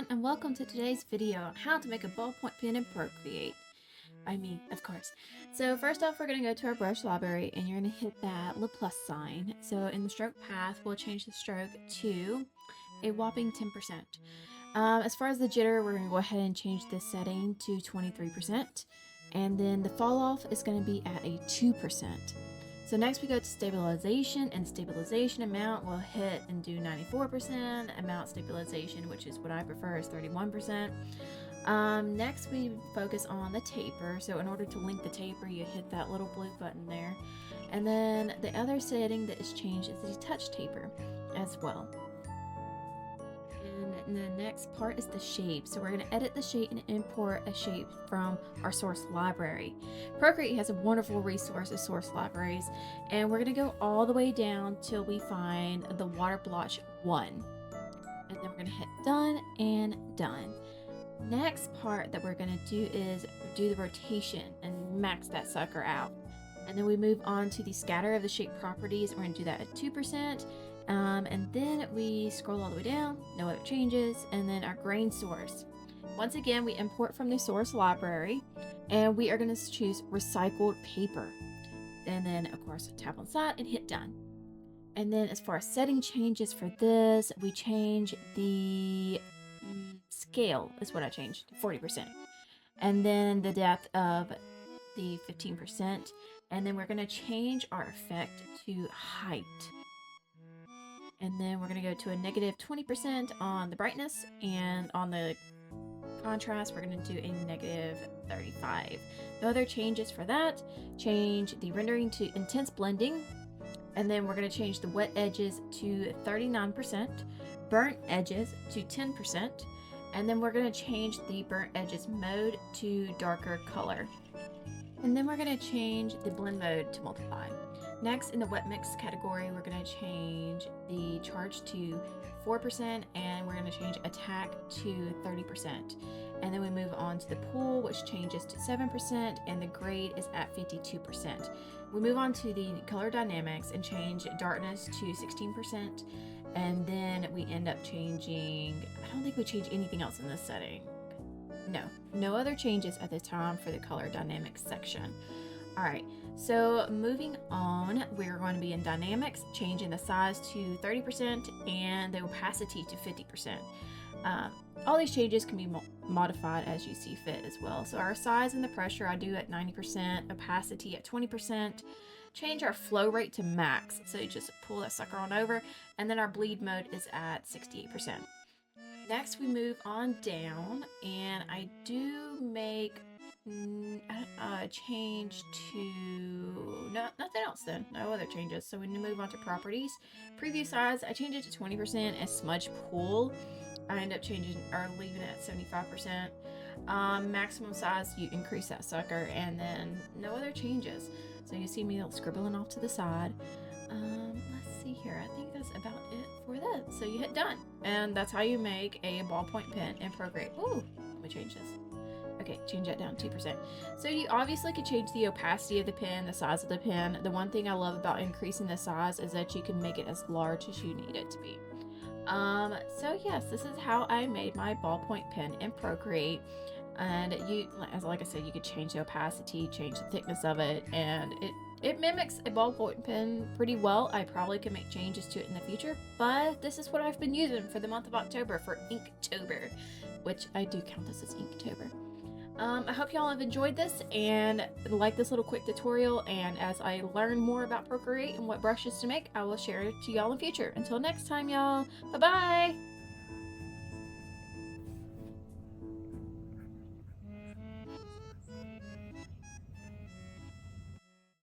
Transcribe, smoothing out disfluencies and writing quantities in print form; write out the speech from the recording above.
everyone, and welcome to today's video on how to make a ballpoint pen in Procreate. By me, of course. So first off, we're going to go to our brush library and you're going to hit that little plus sign. So in the stroke path, we'll change the stroke to a whopping 10%. As far as the jitter, we're going to go ahead and change this setting to 23%. And then the fall off is going to be at a 2%. So next we go to stabilization, and stabilization amount we'll hit and do 94%. Amount stabilization, which is what I prefer, is 31%. Next we focus on the taper. So in order to link the taper, you hit that little blue button there. And then the other setting that is changed is the touch taper as well. And the next part is the shape. So we're going to edit the shape and import a shape from our source library. Procreate has a wonderful resource of source libraries, and we're going to go all the way down till we find the water blotch 1. And then we're going to hit done and done. Next part that we're going to do is do the rotation and max that sucker out. And then we move on to the scatter of the shape properties. We're going to do that at 2%. And then we scroll all the way down, no other changes, and then our grain source. Once again, we import from the source library, and we are going to choose recycled paper. And then, of course, tap on side and hit done. And then as far as setting changes for this, we change the scale is what I changed, 40%. And then the depth of the 15%. And then we're going to change our effect to height. And then we're going to go to a negative 20% on the brightness, and on the contrast, we're going to do a negative 35. No other changes for that. Change the rendering to intense blending. And then we're going to change the wet edges to 39%, burnt edges to 10%. And then we're going to change the burnt edges mode to darker color. And then we're going to change the blend mode to multiply. Next, in the wet mix category, we're going to change the charge to 4%, and we're going to change attack to 30%. And then we move on to the pool, which changes to 7%, and the grade is at 52%. We move on to the color dynamics and change darkness to 16%. And then we end up changing, I don't think we change anything else in this setting. No other changes at this time for the color dynamics section. All right, so moving on, we're going to be in dynamics, changing the size to 30% and the opacity to 50%. All these changes can be modified as you see fit as well. So our size and the pressure I do at 90%, opacity at 20%, change our flow rate to max. So you just pull that sucker on over, and then our bleed mode is at 68%. Next, we move on down, and I do make change to nothing else then, no other changes. So when you move on to properties, preview size, I change it to 20%, and smudge pool, I end up changing or leaving it at 75%. Maximum size, you increase that sucker, and then no other changes. So you see me scribbling off to the side. Let's see here. I think that's about it for that. So you hit done, and that's how you make a ballpoint pen in Procreate. Ooh, let me change this. Okay, change that down 2%. So you obviously could change the opacity of the pen, the size of the pen. The one thing I love about increasing the size is that you can make it as large as you need it to be. So yes, this is how I made my ballpoint pen in Procreate. And you, like I said, you could change the opacity, change the thickness of it, and it mimics a ballpoint pen pretty well. I probably could make changes to it in the future, but this is what I've been using for the month of October, for Inktober, which I do count this as Inktober. I hope y'all have enjoyed this and like this little quick tutorial, and as I learn more about Procreate and what brushes to make, I will share it to y'all in future. Until next time, y'all, bye-bye!